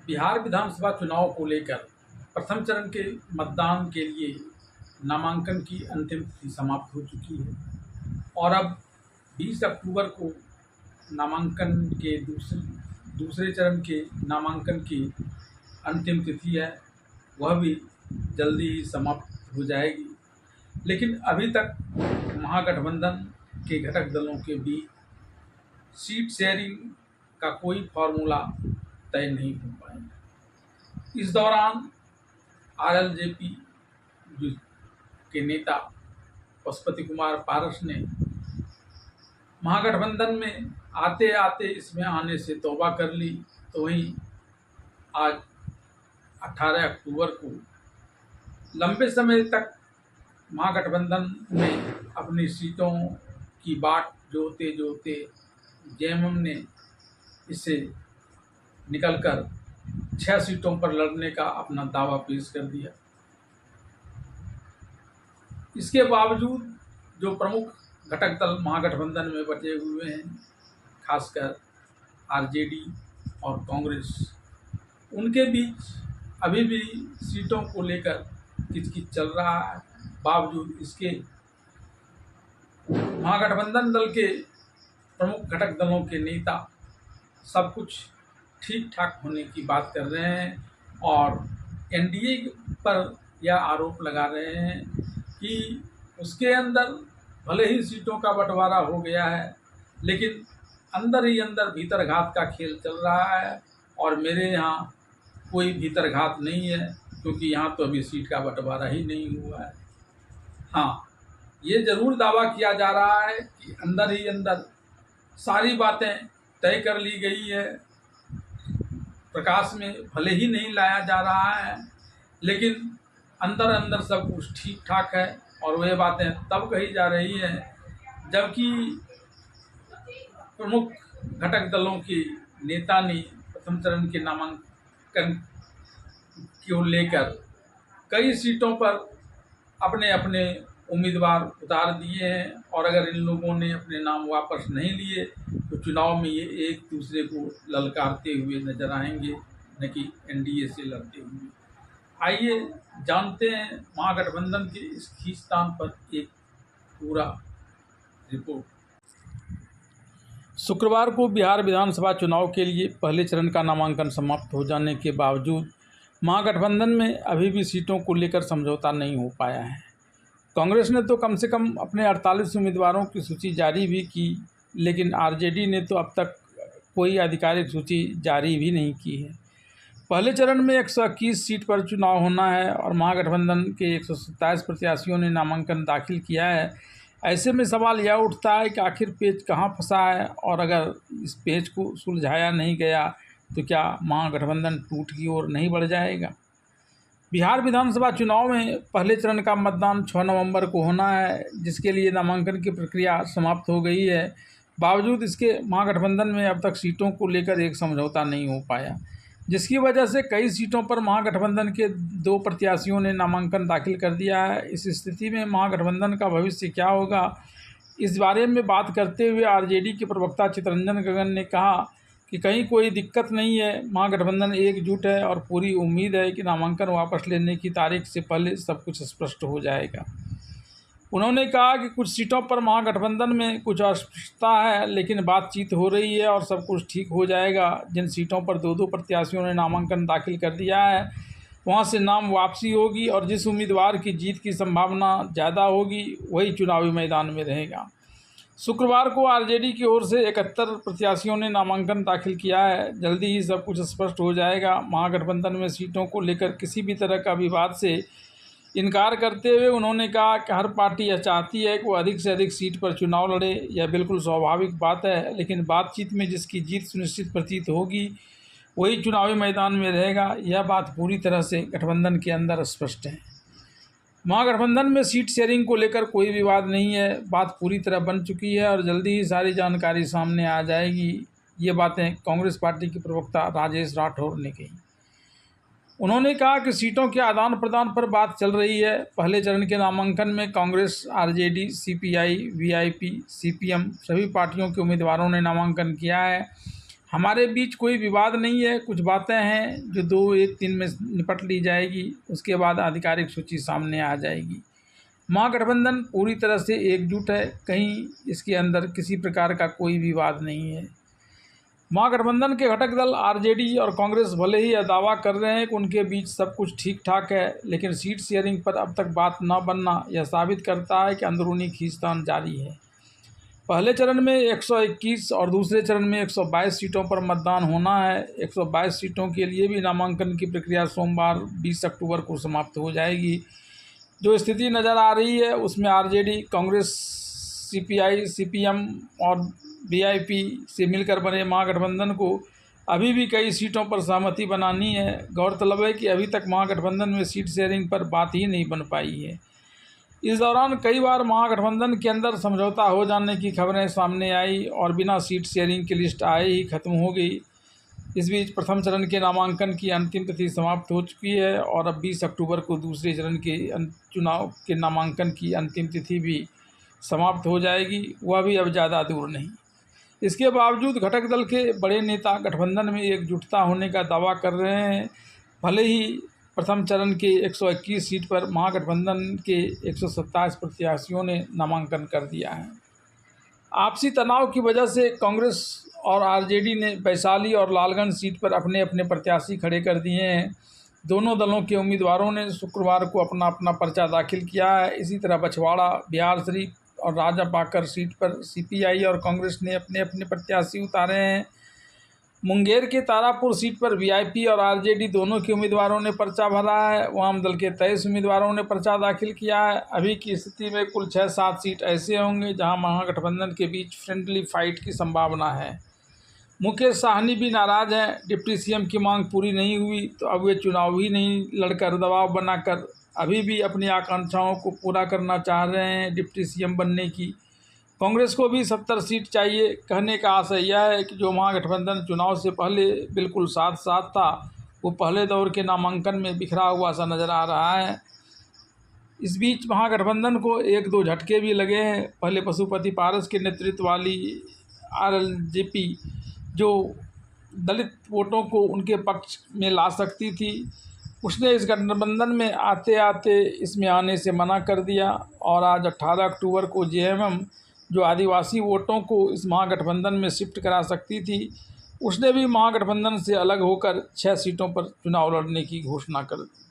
बिहार विधानसभा चुनाव को लेकर प्रथम चरण के मतदान के लिए नामांकन की अंतिम तिथि समाप्त हो चुकी है और अब 20 अक्टूबर को नामांकन के दूसरे चरण के नामांकन की अंतिम तिथि है, वह भी जल्दी ही समाप्त हो जाएगी। लेकिन अभी तक महागठबंधन के घटक दलों के बीच सीट शेयरिंग का कोई फार्मूला तय नहीं हो पाया। इस दौरान आरएलजेपी के नेता पशुपति कुमार पारस ने महागठबंधन में आते आते इसमें आने से तौबा कर ली, तो वहीं आज 18 अक्टूबर को लंबे समय तक महागठबंधन में अपनी सीटों की बाट जोते जोते जेएमएम ने इसे निकलकर 6 सीटों पर लड़ने का अपना दावा पेश कर दिया। इसके बावजूद जो प्रमुख घटक दल महागठबंधन में बचे हुए हैं, खासकर आरजेडी और कांग्रेस, उनके बीच अभी भी सीटों को लेकर किचकिच चल रहा है। बावजूद इसके महागठबंधन दल के प्रमुख घटक दलों के नेता सब कुछ ठीक ठाक होने की बात कर रहे हैं और एनडीए पर यह आरोप लगा रहे हैं कि उसके अंदर भले ही सीटों का बंटवारा हो गया है, लेकिन अंदर ही अंदर भीतरघात का खेल चल रहा है और मेरे यहाँ कोई भीतरघात नहीं है, क्योंकि यहाँ तो अभी सीट का बंटवारा ही नहीं हुआ है। हाँ, ये ज़रूर दावा किया जा रहा है कि अंदर ही अंदर सारी बातें तय कर ली गई है, प्रकाश में भले ही नहीं लाया जा रहा है, लेकिन अंदर अंदर सब कुछ ठीक ठाक है। और वे बातें तब कही जा रही हैं जबकि प्रमुख घटक दलों के नेता ने प्रथम चरण के नामांकन को लेकर कई सीटों पर अपने अपने उम्मीदवार उतार दिए हैं और अगर इन लोगों ने अपने नाम वापस नहीं लिए तो चुनाव में ये एक दूसरे को ललकारते हुए नजर आएंगे, न कि एनडीए से लड़ते हुए। आइए जानते हैं महागठबंधन के इस खींचतान पर एक पूरा रिपोर्ट। शुक्रवार को बिहार विधानसभा चुनाव के लिए पहले चरण का नामांकन समाप्त हो जाने के बावजूद महागठबंधन में अभी भी सीटों को लेकर समझौता नहीं हो पाया है। कांग्रेस ने तो कम से कम अपने 48 उम्मीदवारों की सूची जारी भी की, लेकिन आरजेडी ने तो अब तक कोई आधिकारिक सूची जारी भी नहीं की है। पहले चरण में 121 सीट पर चुनाव होना है और महागठबंधन के 127 प्रत्याशियों ने नामांकन दाखिल किया है। ऐसे में सवाल यह उठता है कि आखिर पेच कहां फंसा है और अगर इस पेच को सुलझाया नहीं गया तो क्या महागठबंधन टूट की ओर नहीं बढ़ जाएगा। बिहार विधानसभा चुनाव में पहले चरण का मतदान 6 नवंबर को होना है, जिसके लिए नामांकन की प्रक्रिया समाप्त हो गई है। बावजूद इसके महागठबंधन में अब तक सीटों को लेकर एक समझौता नहीं हो पाया, जिसकी वजह से कई सीटों पर महागठबंधन के 2 प्रत्याशियों ने नामांकन दाखिल कर दिया है। इस स्थिति में महागठबंधन का भविष्य क्या होगा, इस बारे में बात करते हुए आरजेडी के प्रवक्ता चितरंजन गगन ने कहा कि कहीं कोई दिक्कत नहीं है, महागठबंधन एकजुट है और पूरी उम्मीद है कि नामांकन वापस लेने की तारीख से पहले सब कुछ स्पष्ट हो जाएगा। उन्होंने कहा कि कुछ सीटों पर महागठबंधन में कुछ अस्पष्टता है, लेकिन बातचीत हो रही है और सब कुछ ठीक हो जाएगा। जिन सीटों पर 2-2 प्रत्याशियों ने नामांकन दाखिल कर दिया है, वहां से नाम वापसी होगी और जिस उम्मीदवार की जीत की संभावना ज़्यादा होगी वही चुनावी मैदान में रहेगा। शुक्रवार को आरजेडी की ओर से 71 प्रत्याशियों ने नामांकन दाखिल किया है। जल्दी ही सब कुछ स्पष्ट हो जाएगा। महागठबंधन में सीटों को लेकर किसी भी तरह का विवाद से इनकार करते हुए उन्होंने कहा कि हर पार्टी यह चाहती है कि वो अधिक से अधिक सीट पर चुनाव लड़े, यह बिल्कुल स्वाभाविक बात है, लेकिन बातचीत में जिसकी जीत सुनिश्चित प्रतीत होगी वही चुनावी मैदान में रहेगा। यह बात पूरी तरह से गठबंधन के अंदर स्पष्ट है। महागठबंधन में सीट शेयरिंग को लेकर कोई विवाद नहीं है, बात पूरी तरह बन चुकी है और जल्दी ही सारी जानकारी सामने आ जाएगी। ये बातें कांग्रेस पार्टी के प्रवक्ता राजेश राठौर ने कही। उन्होंने कहा कि सीटों के आदान प्रदान पर बात चल रही है। पहले चरण के नामांकन में Congress, RJD, CPI, VIP, CPM सभी पार्टियों के उम्मीदवारों ने नामांकन किया है। हमारे बीच कोई विवाद नहीं है, कुछ बातें हैं जो 2-1 दिन में निपट ली जाएगी, उसके बाद आधिकारिक सूची सामने आ जाएगी। महागठबंधन पूरी तरह से एकजुट है, कहीं इसके अंदर किसी प्रकार का कोई विवाद नहीं है। महागठबंधन के घटक दल आरजेडी और कांग्रेस भले ही यह दावा कर रहे हैं कि उनके बीच सब कुछ ठीक ठाक है, लेकिन सीट शेयरिंग पर अब तक बात न बनना यह साबित करता है कि अंदरूनी खींचतान जारी है। पहले चरण में 121 और दूसरे चरण में 122 सीटों पर मतदान होना है। 122 सीटों के लिए भी नामांकन की प्रक्रिया सोमवार 20 अक्टूबर को समाप्त हो जाएगी। जो स्थिति नज़र आ रही है उसमें आरजेडी, कांग्रेस, सीपीआई, सीपीएम और वीआईपी से मिलकर बने महागठबंधन को अभी भी कई सीटों पर सहमति बनानी है। गौरतलब है कि अभी तक महागठबंधन में सीट शेयरिंग पर बात ही नहीं बन पाई है। इस दौरान कई बार महागठबंधन के अंदर समझौता हो जाने की खबरें सामने आई और बिना सीट शेयरिंग की लिस्ट आए ही खत्म हो गई। इस बीच प्रथम चरण के नामांकन की अंतिम तिथि समाप्त हो चुकी है और अब 20 अक्टूबर को दूसरे चरण के चुनाव के नामांकन की अंतिम तिथि भी समाप्त हो जाएगी, वह भी अब ज़्यादा दूर नहीं। इसके बावजूद घटक दल के बड़े नेता गठबंधन में एकजुटता होने का दावा कर रहे हैं। भले ही प्रथम चरण के 121 सीट पर महागठबंधन के 127 प्रत्याशियों ने नामांकन कर दिया है। आपसी तनाव की वजह से कांग्रेस और आरजेडी ने वैशाली और लालगंज सीट पर अपने अपने प्रत्याशी खड़े कर दिए हैं। दोनों दलों के उम्मीदवारों ने शुक्रवार को अपना अपना पर्चा दाखिल किया है। इसी तरह बछवाड़ा, बिहार शरीफ और राजापाकर सीट पर सीपीआई और कांग्रेस ने अपने अपने प्रत्याशी उतारे हैं। मुंगेर के तारापुर सीट पर वीआईपी और आरजेडी दोनों के उम्मीदवारों ने पर्चा भरा है। वाम दल के 23 उम्मीदवारों ने पर्चा दाखिल किया है। अभी की स्थिति में कुल 6-7 सीट ऐसे होंगे जहां महागठबंधन के बीच फ्रेंडली फाइट की संभावना है। मुकेश साहनी भी नाराज हैं। डिप्टी सीएम की मांग पूरी नहीं हुई तो अब वे चुनाव ही नहीं लड़कर दबाव बनाकर अभी भी अपनी आकांक्षाओं को पूरा करना चाह रहे हैं डिप्टी सीएम बनने की। कांग्रेस को भी 70 सीट चाहिए। कहने का आशय यह है कि जो महागठबंधन चुनाव से पहले बिल्कुल साथ साथ था, वो पहले दौर के नामांकन में बिखरा हुआ सा नज़र आ रहा है। इस बीच महागठबंधन को 1-2 झटके भी लगे हैं। पहले पशुपति पारस के नेतृत्व वाली आरएलजेपी जो दलित वोटों को उनके पक्ष में ला सकती थी, उसने इस गठबंधन में आते आते इसमें आने से मना कर दिया और आज 18 अक्टूबर को जेएमएम जो आदिवासी वोटों को इस महागठबंधन में शिफ्ट करा सकती थी, उसने भी महागठबंधन से अलग होकर 6 सीटों पर चुनाव लड़ने की घोषणा कर दी।